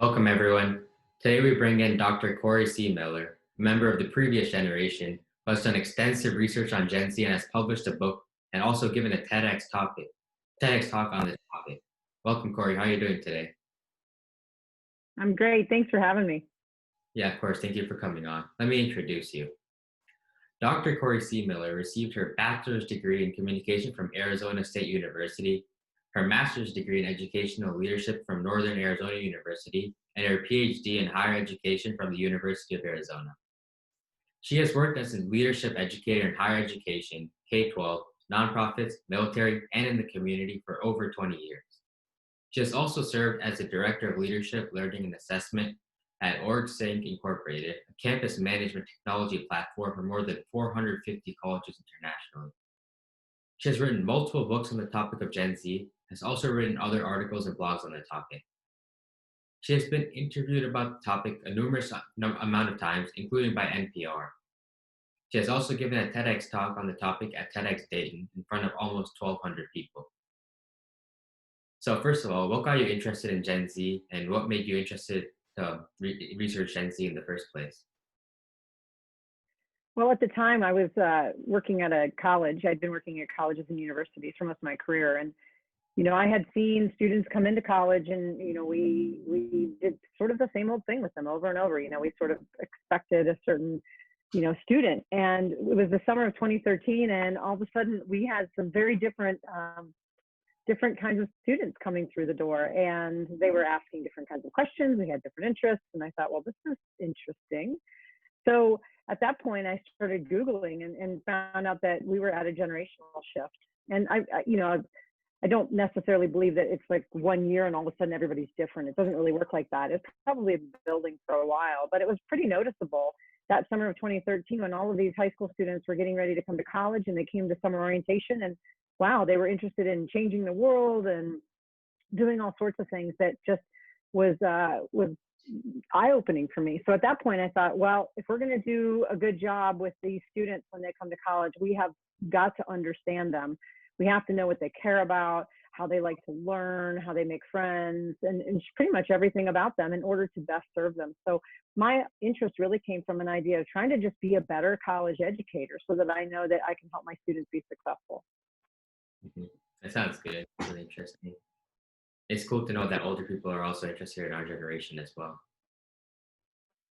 Welcome, everyone. Today we bring in Dr. Corey Seemiller, a member of the previous generation, who has done extensive research on Gen Z and has published a book and also given a TEDx talk on this topic. Welcome, Corey. How are you doing today? I'm great. Thanks for having me. Yeah, of course. Thank you for coming on. Let me introduce you. Dr. Corey Seemiller received her bachelor's degree in communication from Arizona State University, her master's degree in educational leadership from Northern Arizona University, and her PhD in higher education from the University of Arizona. She has worked as a leadership educator in higher education, K-12, nonprofits, military, and in the community for over 20 years. She has also served as the Director of Leadership, Learning, and Assessment at OrgSync Incorporated, a campus management technology platform for more than 450 colleges internationally. She has written multiple books on the topic of Gen Z, has also written other articles and blogs on the topic. She has been interviewed about the topic a numerous amount of times, including by NPR. She has also given a TEDx talk on the topic at TEDx Dayton in front of almost 1,200 people. So first of all, what got you interested in Gen Z and what made you interested to research Gen Z in the first place? Well, at the time I was working at a college. I'd been working at colleges and universities for most of my career. And, I had seen students come into college and, we did sort of the same old thing with them over and over. We sort of expected a certain, student. And it was the summer of 2013. And all of a sudden we had some very different kinds of students coming through the door, and they were asking different kinds of questions. We had different interests, and I thought, well, this is interesting. So at that point, I started Googling and found out that we were at a generational shift. And I don't necessarily believe that it's like 1 year and all of a sudden everybody's different. It doesn't really work like that. It's probably building for a while, but it was pretty noticeable that summer of 2013 when all of these high school students were getting ready to come to college and they came to summer orientation, and wow, they were interested in changing the world and doing all sorts of things that just was eye-opening for me. So at that point I thought, well, if we're going to do a good job with these students when they come to college, we have got to understand them. We have to know what they care about, how they like to learn, how they make friends, and pretty much everything about them in order to best serve them. So my interest really came from an idea of trying to just be a better college educator so that I know that I can help my students be successful. Mm-hmm. That sounds good. Really interesting. It's cool to know that older people are also interested in our generation as well.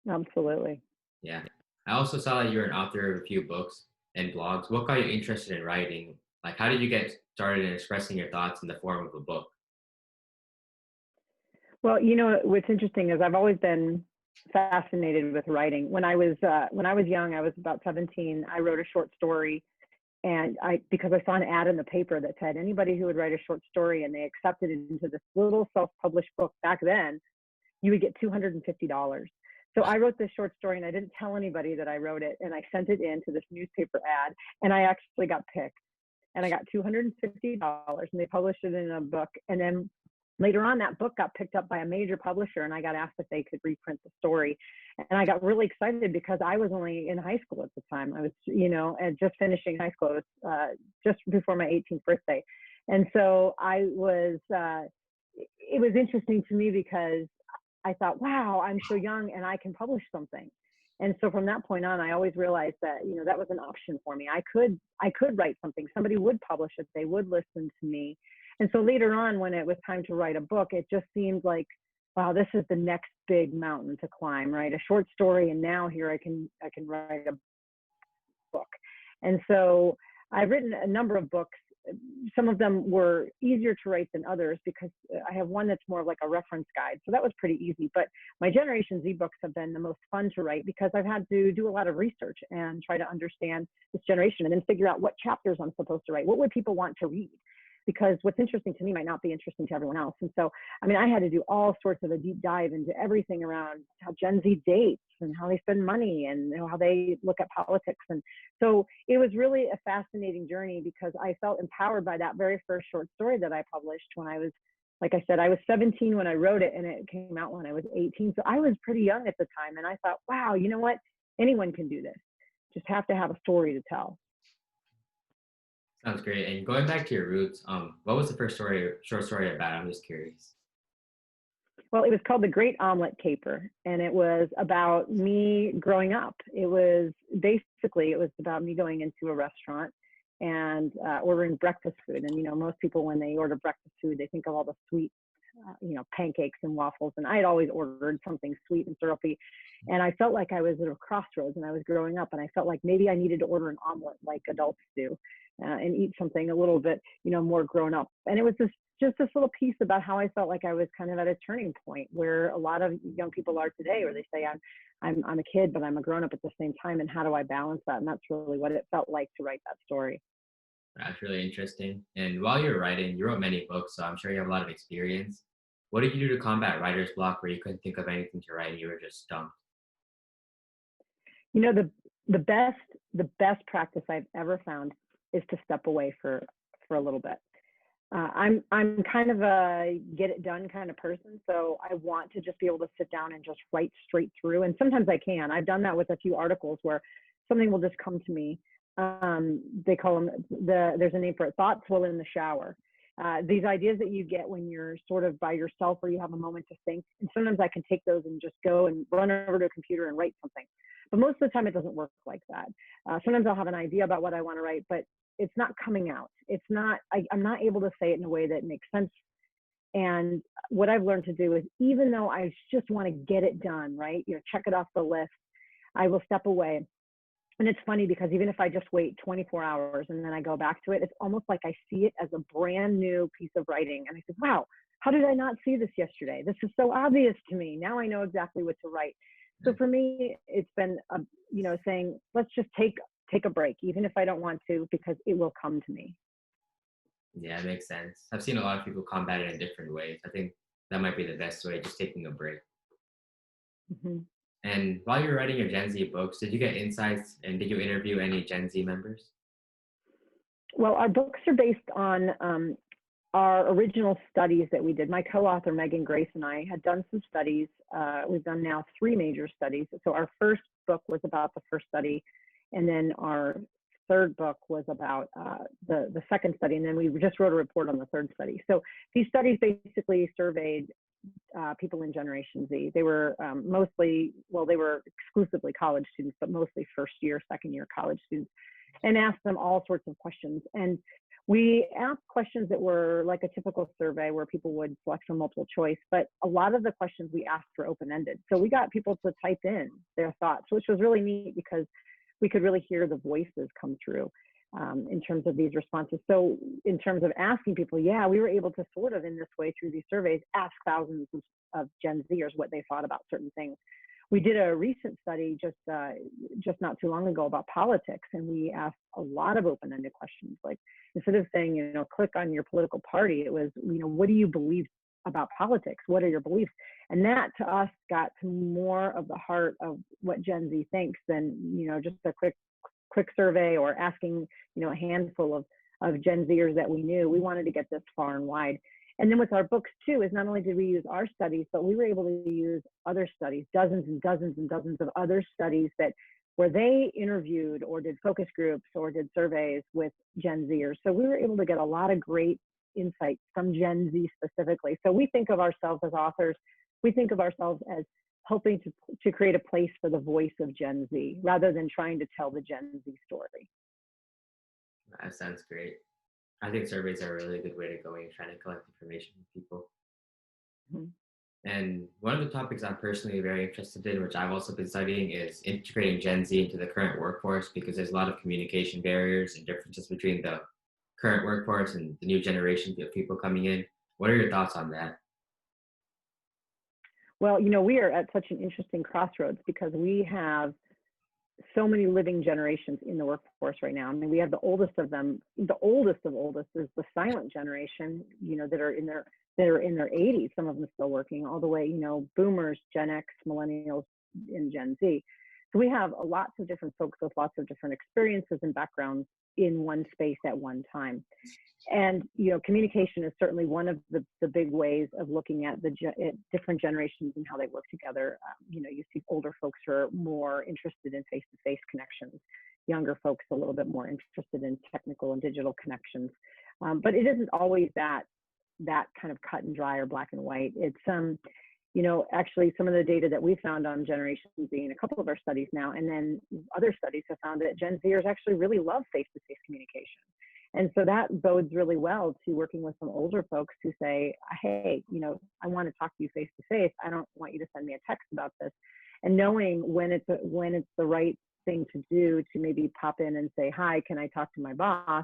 Absolutely. Yeah. I also saw that you're an author of a few books and blogs. What got you interested in writing? Like, how did you get started in expressing your thoughts in the form of a book? Well, what's interesting is I've always been fascinated with writing. When I was young, I was about 17. I wrote a short story, and because I saw an ad in the paper that said anybody who would write a short story and they accepted it into this little self-published book back then, you would get $250. So I wrote this short story and I didn't tell anybody that I wrote it, and I sent it in to this newspaper ad, and I actually got picked, and I got $250, and they published it in a book. And then later on, that book got picked up by a major publisher, and I got asked if they could reprint the story. And I got really excited because I was only in high school at the time. I was, and just finishing high school. It was just before my 18th birthday. And so it was interesting to me because I thought, wow, I'm so young and I can publish something. And so from that point on, I always realized that, that was an option for me. I could write something. Somebody would publish it. They would listen to me. And so later on, when it was time to write a book, it just seemed like, wow, this is the next big mountain to climb, right? A short story, and now here I can write a book. And so I've written a number of books. Some of them were easier to write than others because I have one that's more like a reference guide. So that was pretty easy. But my Generation Z books have been the most fun to write because I've had to do a lot of research and try to understand this generation and then figure out what chapters I'm supposed to write. What would people want to read? Because what's interesting to me might not be interesting to everyone else. And so, I had to do all sorts of a deep dive into everything around how Gen Z dates and how they spend money and how they look at politics. And so it was really a fascinating journey because I felt empowered by that very first short story that I published when I was, like I said, I was 17 when I wrote it, and it came out when I was 18. So I was pretty young at the time. And I thought, wow, you know what? Anyone can do this. Just have to have a story to tell. Sounds great. And going back to your roots, what was the first short story about? I'm just curious. Well, it was called The Great Omelet Caper, and it was about me growing up. It was about me going into a restaurant and ordering breakfast food. And, most people, when they order breakfast food, they think of all the sweet, pancakes and waffles. And I had always ordered something sweet and syrupy. And I felt like I was at a crossroads, and I was growing up, and I felt like maybe I needed to order an omelet like adults do, and eat something a little bit, more grown up. And it was just this little piece about how I felt like I was kind of at a turning point where a lot of young people are today, where they say I'm a kid, but I'm a grown up at the same time. And how do I balance that? And that's really what it felt like to write that story. That's really interesting. And while you're writing, you wrote many books, so I'm sure you have a lot of experience. What did you do to combat writer's block where you couldn't think of anything to write and you were just stumped? The best practice I've ever found is to step away for a little bit. I'm kind of a get it done kind of person, so I want to just be able to sit down and just write straight through. And sometimes I can. I've done that with a few articles where something will just come to me. They call them there's a name for it, thoughts while in the shower. These ideas that you get when you're sort of by yourself or you have a moment to think. And sometimes I can take those and just go and run over to a computer and write something. But most of the time it doesn't work like that. Sometimes I'll have an idea about what I want to write, but it's not coming out. I'm not able to say it in a way that makes sense. And what I've learned to do is, even though I just want to get it done, right? Check it off the list, I will step away. And it's funny because even if I just wait 24 hours and then I go back to it, it's almost like I see it as a brand new piece of writing. And I said, wow, how did I not see this yesterday? This is so obvious to me. Now I know exactly what to write. So for me, it's been, saying, let's just take a break, even if I don't want to, because it will come to me. Yeah, it makes sense. I've seen a lot of people combat it in different ways. I think that might be the best way, just taking a break. Mm-hmm. And while you were writing your Gen Z books, did you get insights and did you interview any Gen Z members? Well, our books are based on our original studies that we did. My co-author, Megan Grace, and I had done some studies. We've done now 3 major studies. So our first book was about the first study, and then our third book was about the second study, and then we just wrote a report on the third study. So these studies basically surveyed people in Generation Z. They were they were exclusively college students, but mostly first year, second year college students, and asked them all sorts of questions. And we asked questions that were like a typical survey where people would select from multiple choice, but a lot of the questions we asked were open-ended. So we got people to type in their thoughts, which was really neat because we could really hear the voices come through in terms of these responses. So in terms of asking people, we were able to sort of in this way through these surveys, ask thousands of Gen Zers what they thought about certain things. We did a recent study just not too long ago about politics, and we asked a lot of open-ended questions. Like, instead of saying, click on your political party, it was, what do you believe about politics? What are your beliefs? And that to us got to more of the heart of what Gen Z thinks than, just a quick survey or asking, a handful of Gen Zers that we knew. We wanted to get this far and wide. And then with our books too, is not only did we use our studies, but we were able to use other studies, dozens and dozens and dozens of other studies where they interviewed or did focus groups or did surveys with Gen Zers. So we were able to get a lot of great insights from Gen Z specifically. So we think of ourselves as authors. We think of ourselves as helping to create a place for the voice of Gen Z rather than trying to tell the Gen Z story. That sounds great. I think surveys are a really good way to go in trying to collect information from people. Mm-hmm. And one of the topics I'm personally very interested in, which I've also been studying, is integrating Gen Z into the current workforce, because there's a lot of communication barriers and differences between the current workforce and the new generation of people coming in. What are your thoughts on that? Well, we are at such an interesting crossroads because we have so many living generations in the workforce right now. I mean, we have the oldest of them. The oldest of oldest is the silent generation, that are in their 80s, some of them still working, all the way, boomers, Gen X, millennials, and Gen Z. So we have lots of different folks with lots of different experiences and backgrounds in one space at one time. And, communication is certainly one of the big ways of looking at different generations and how they work together. You see older folks who are more interested in face-to-face connections, younger folks a little bit more interested in technical and digital connections. But it isn't always that kind of cut and dry or black and white. It's actually some of the data that we found on Generation Z in a couple of our studies now, and then other studies have found that Gen Zers actually really love face-to-face communication. And so that bodes really well to working with some older folks who say, hey, I want to talk to you face-to-face. I don't want you to send me a text about this. And knowing when it's the right thing to do to maybe pop in and say, hi, can I talk to my boss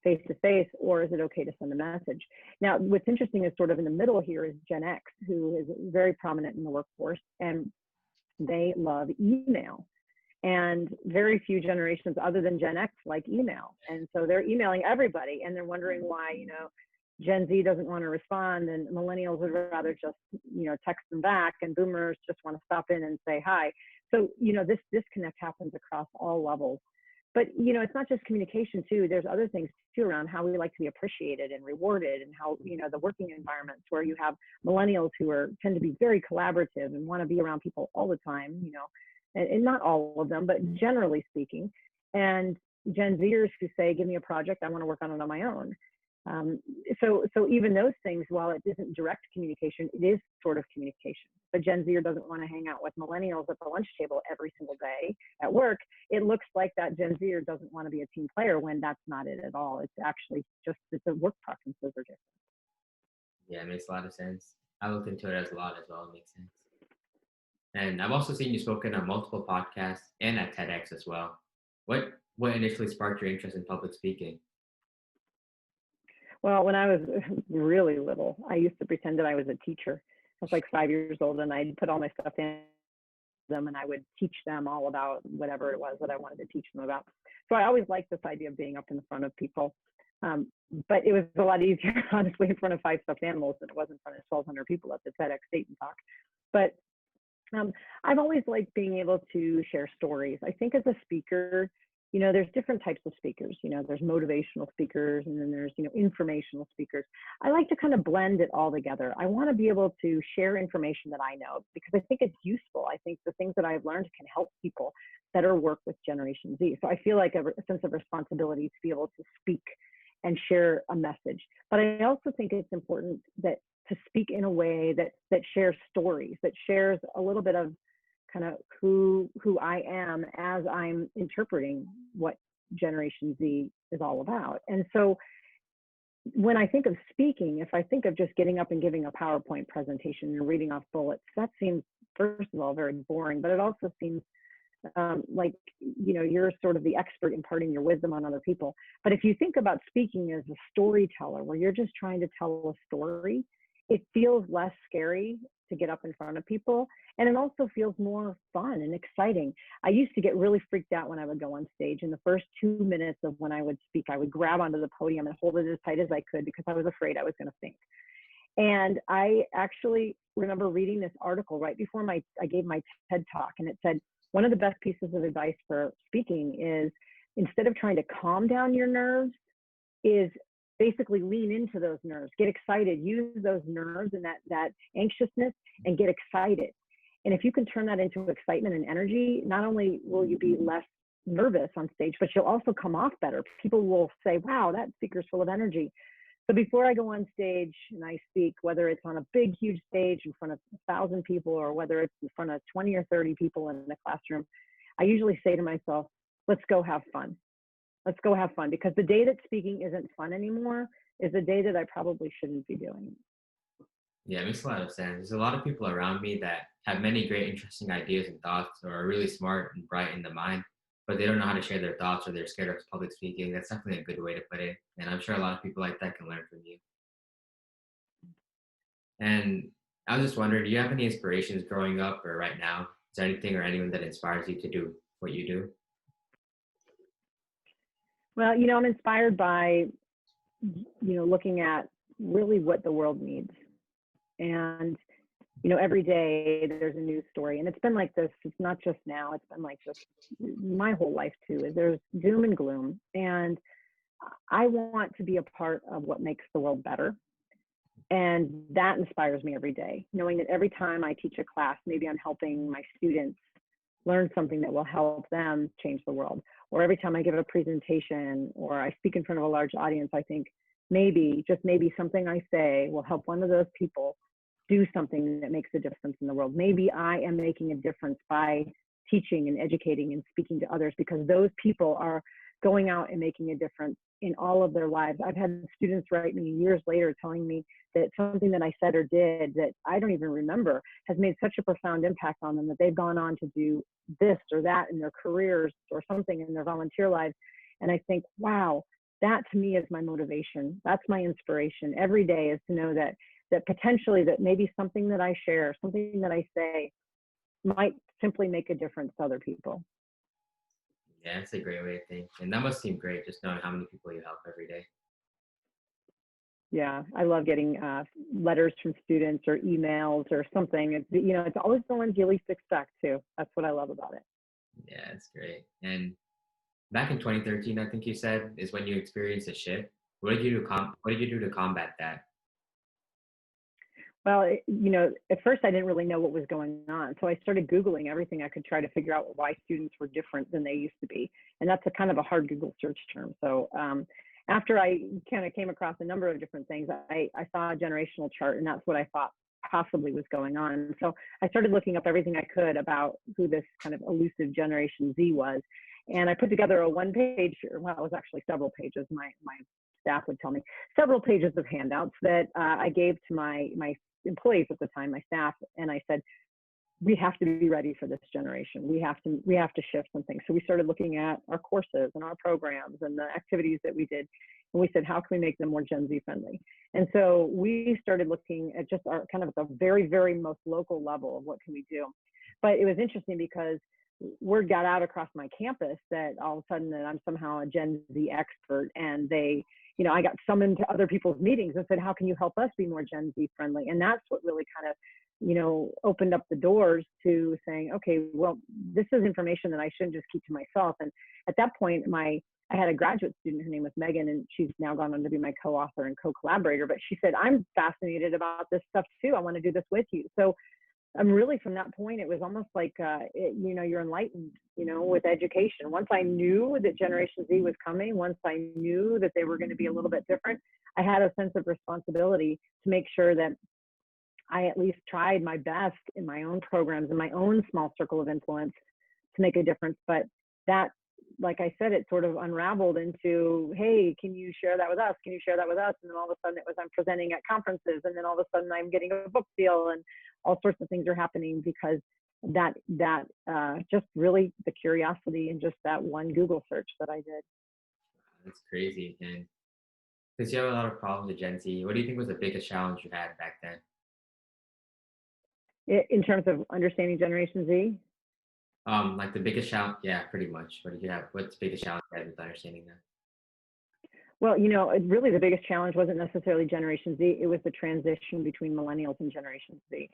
face to face, or is it okay to send a message? Now, what's interesting is sort of in the middle here is Gen X, who is very prominent in the workforce, and they love email. And very few generations other than Gen X like email. And so they're emailing everybody, and they're wondering why, Gen Z doesn't want to respond, and millennials would rather just, text them back, and boomers just want to stop in and say hi. So, this disconnect happens across all levels. But, it's not just communication too. There's other things too around how we like to be appreciated and rewarded, and how, the working environments where you have millennials who tend to be very collaborative and want to be around people all the time, and not all of them, but generally speaking. And Gen Zers who say, give me a project, I want to work on it on my own. So even those things, while it isn't direct communication, it is sort of communication. But Gen Zer doesn't want to hang out with millennials at the lunch table every single day at work. It looks like that Gen Zer doesn't want to be a team player, when that's not it at all. It's actually just that the work preferences are different. Yeah, it makes a lot of sense. I looked into it as a lot as well. It makes sense. And I've also seen you spoken on multiple podcasts and at TEDx as well. What initially sparked your interest in public speaking? Well, when I was really little, I used to pretend that I was a teacher. I was like 5 years old, and I'd put all my stuff in them, and I would teach them all about whatever it was that I wanted to teach them about. So I always liked this idea of being up in front of people. But it was a lot easier, honestly, in front of 5 stuffed animals than it was in front of 1,200 people at the TEDx Dayton talk. But I've always liked being able to share stories. I think as a speaker, there's different types of speakers. There's motivational speakers, and then there's, informational speakers. I like to kind of blend it all together. I want to be able to share information that I know, because I think it's useful. I think the things that I've learned can help people better work with Generation Z. So I feel like a sense of responsibility to be able to speak and share a message. But I also think it's important that to speak in a way that shares stories, that shares a little bit of kind of who I am as I'm interpreting what Generation Z is all about. And so when I think of speaking, if I think of just getting up and giving a PowerPoint presentation and reading off bullets, that seems, first of all, very boring, but it also seems like, you're sort of the expert imparting your wisdom on other people. But if you think about speaking as a storyteller, where you're just trying to tell a story, it feels less scary to get up in front of people. And it also feels more fun and exciting. I used to get really freaked out when I would go on stage. In the first 2 minutes of when I would speak, I would grab onto the podium and hold it as tight as I could, because I was afraid I was going to faint. And I actually remember reading this article right before I gave my TED talk, and it said, one of the best pieces of advice for speaking is, instead of trying to calm down your nerves, is basically lean into those nerves, get excited, use those nerves and that anxiousness, and get excited. And if you can turn that into excitement and energy, not only will you be less nervous on stage, but you'll also come off better. People will say, wow, that speaker's full of energy. So before I go on stage and I speak, whether it's on a big, huge stage in front of 1,000 people, or whether it's in front of 20 or 30 people in a classroom, I usually say to myself, let's go have fun. Let's go have fun, because the day that speaking isn't fun anymore is the day that I probably shouldn't be doing. Yeah, it makes a lot of sense. There's a lot of people around me that have many great, interesting ideas and thoughts, or are really smart and bright in the mind, but they don't know how to share their thoughts, or they're scared of public speaking. That's definitely a good way to put it. And I'm sure a lot of people like that can learn from you. And I was just wondering, do you have any inspirations growing up or right now? Is there anything or anyone that inspires you to do what you do? Well, I'm inspired by, looking at really what the world needs. And, every day there's a news story, and it's been like this. It's not just now, it's been like this my whole life too. There's doom and gloom. And I want to be a part of what makes the world better. And that inspires me every day, knowing that every time I teach a class, maybe I'm helping my students learn something that will help them change the world. Or every time I give a presentation or I speak in front of a large audience, I think maybe, just maybe, something I say will help one of those people do something that makes a difference in the world. Maybe I am making a difference by teaching and educating and speaking to others, because those people are going out and making a difference in all of their lives. I've had students write me years later telling me that something that I said or did that I don't even remember has made such a profound impact on them that they've gone on to do this or that in their careers or something in their volunteer lives. And I think, wow, that to me is my motivation. That's my inspiration every day, is to know that potentially that maybe something that I share, something that I say might simply make a difference to other people. Yeah, it's a great way to think. And that must seem great, just knowing how many people you help every day. Yeah, I love getting letters from students or emails or something. It's, you know, it's always the ones you least expect too. That's what I love about it. Yeah, it's great. And back in 2013, I think you said, is when you experienced a shift. What did you do? What did you do to combat that? Well, you know, at first I didn't really know what was going on. So I started Googling everything I could try to figure out why students were different than they used to be. And that's a kind of a hard Google search term. So after I kind of came across a number of different things, I saw a generational chart, and that's what I thought possibly was going on. So I started looking up everything I could about who this kind of elusive Generation Z was. And I put together a one-page, well, it was actually several pages. My staff would tell me, several pages of handouts that I gave to my employees at the time, my staff, and I said, we have to be ready for this generation. We have to shift something. So we started looking at our courses and our programs and the activities that we did. And we said, how can we make them more Gen Z friendly? And so we started looking at just our kind of at the very, very most local level of what can we do. But it was interesting because word got out across my campus that all of a sudden that I'm somehow a Gen Z expert, and they, you know, I got summoned to other people's meetings and said, how can you help us be more Gen Z friendly? And that's what really kind of, you know, opened up the doors to saying, okay, well, this is information that I shouldn't just keep to myself. And at that point, I had a graduate student, her name was Megan, and she's now gone on to be my co-author and co-collaborator, but she said, I'm fascinated about this stuff too. I want to do this with you. So I'm really, from that point, it was almost like, you know, you're enlightened, you know, with education. Once I knew that Generation Z was coming, once I knew that they were going to be a little bit different, I had a sense of responsibility to make sure that I at least tried my best in my own programs, in my own small circle of influence, to make a difference. But that, like I said, it sort of unraveled into, hey, can you share that with us? Can you share that with us? And then all of a sudden it was, I'm presenting at conferences, and then all of a sudden I'm getting a book deal, and all sorts of things are happening because that just really the curiosity and just that one Google search that I did. That's crazy. And since you have a lot of problems with Gen Z, what do you think was the biggest challenge you had back then? In terms of understanding Generation Z? Like the biggest challenge, yeah, pretty much. What did you have? What's the biggest challenge you had with understanding that? Well, you know, really the biggest challenge wasn't necessarily Generation Z. It was the transition between millennials and Generation Z.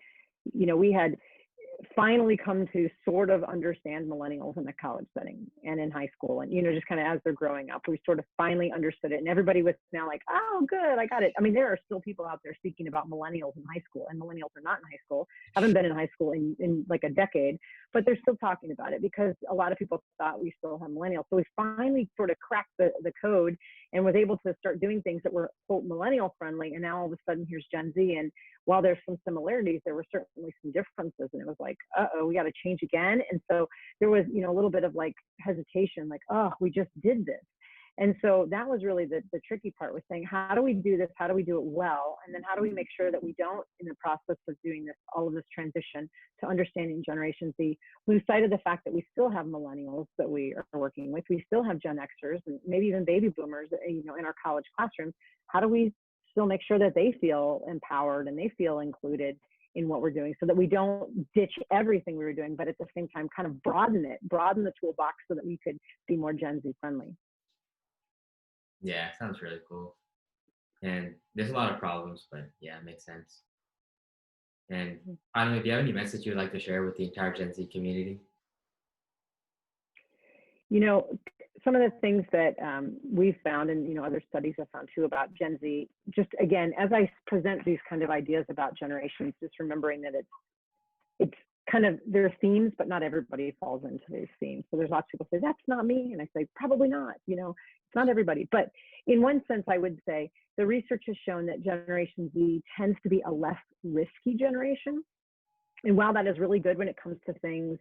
You know, we had finally come to sort of understand millennials in the college setting and in high school, and, you know, just kind of as they're growing up, we sort of finally understood it, and everybody was now like, oh, good, I got it. I mean, there are still people out there speaking about millennials in high school, and millennials are not in high school, haven't been in high school in like a decade, but they're still talking about it because a lot of people thought we still have millennials. So we finally sort of cracked the code and was able to start doing things that were, quote, millennial friendly, and now all of a sudden here's Gen Z, and while there's some similarities, there were certainly some differences, and it was like, uh-oh, we got to change again. And so there was, you know, a little bit of like hesitation, like, oh, we just did this. And so that was really the tricky part, was saying, how do we do this? How do we do it well? And then how do we make sure that we don't, in the process of doing this, all of this transition to understanding Generation Z, lose sight of the fact that we still have millennials that we are working with. We still have Gen Xers and maybe even baby boomers, you know, in our college classrooms. How do we still make sure that they feel empowered and they feel included in what we're doing, so that we don't ditch everything we were doing, but at the same time kind of broaden the toolbox so that we could be more Gen Z friendly. Yeah, sounds really cool. And there's a lot of problems, but yeah, it makes sense. And finally, do you have any message you'd like to share with the entire Gen Z community? You know, some of the things that we've found, and, you know, other studies have found too about Gen Z, just again, as I present these kind of ideas about generations, just remembering that it's kind of, there are themes, but not everybody falls into those themes. So there's lots of people say, that's not me. And I say, probably not, it's not everybody. But in one sense, I would say the research has shown that Generation Z tends to be a less risky generation. And while that is really good when it comes to things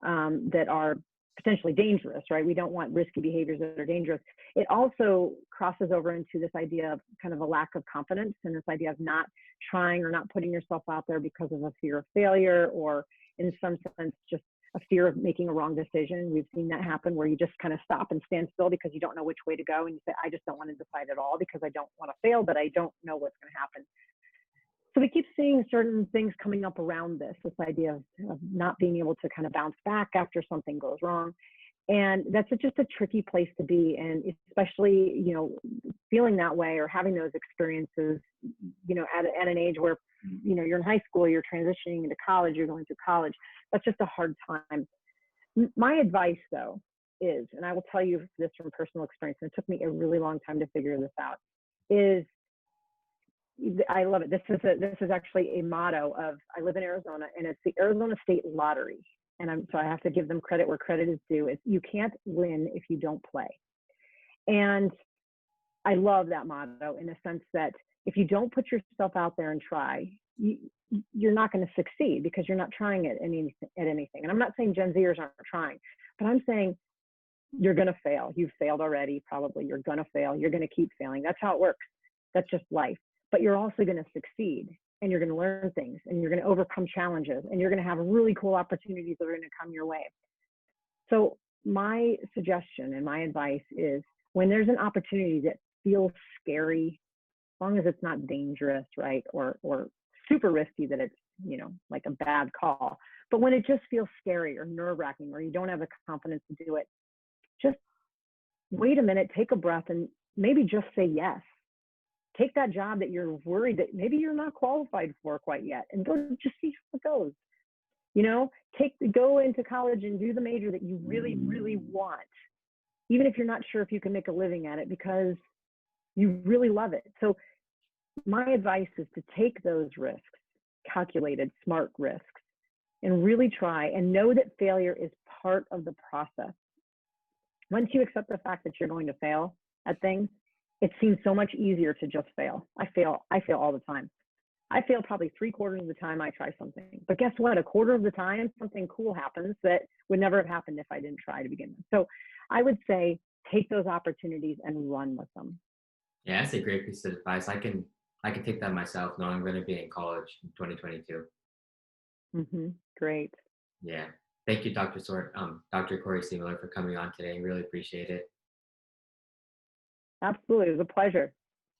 that are potentially dangerous, right? We don't want risky behaviors that are dangerous. It also crosses over into this idea of kind of a lack of confidence, and this idea of not trying or not putting yourself out there because of a fear of failure, or in some sense, just a fear of making a wrong decision. We've seen that happen where you just kind of stop and stand still because you don't know which way to go. And you say, I just don't want to decide at all because I don't want to fail, but I don't know what's going to happen. So we keep seeing certain things coming up around this idea of not being able to kind of bounce back after something goes wrong. And that's just a tricky place to be. And especially, feeling that way or having those experiences, at an age where, you're in high school, you're transitioning into college, you're going through college, that's just a hard time. My advice, though, is, and I will tell you this from personal experience, and it took me a really long time to figure this out, is, I love it. This is actually a motto of, I live in Arizona, and it's the Arizona State Lottery. And so I have to give them credit where credit is due. It's, you can't win if you don't play. And I love that motto in the sense that if you don't put yourself out there and try, you're not going to succeed because you're not trying at anything. And I'm not saying Gen Zers aren't trying, but I'm saying you're going to fail. You've failed already, probably. You're going to fail. You're going to keep failing. That's how it works. That's just life. But you're also going to succeed, and you're going to learn things, and you're going to overcome challenges, and you're going to have really cool opportunities that are going to come your way. So my suggestion and my advice is, when there's an opportunity that feels scary, as long as it's not dangerous, right, or super risky that it's, like a bad call, but when it just feels scary or nerve-wracking, or you don't have the confidence to do it, just wait a minute, take a breath, and maybe just say yes. Take that job that you're worried that maybe you're not qualified for quite yet, and go just see how it goes. Go into college and do the major that you really, really want, even if you're not sure if you can make a living at it, because you really love it. So my advice is to take those risks, calculated, smart risks, and really try, and know that failure is part of the process. Once you accept the fact that you're going to fail at things, it seems so much easier to just fail. I fail all the time. I fail probably 3/4 of the time I try something. But guess what? 1/4 of the time, something cool happens that would never have happened if I didn't try to begin with. So I would say take those opportunities and run with them. Yeah, that's a great piece of advice. I can take that myself, knowing I'm going to be in college in 2022. Great. Yeah. Thank you, Dr. Corey Seemiller, for coming on today. Really appreciate it. Absolutely. It was a pleasure.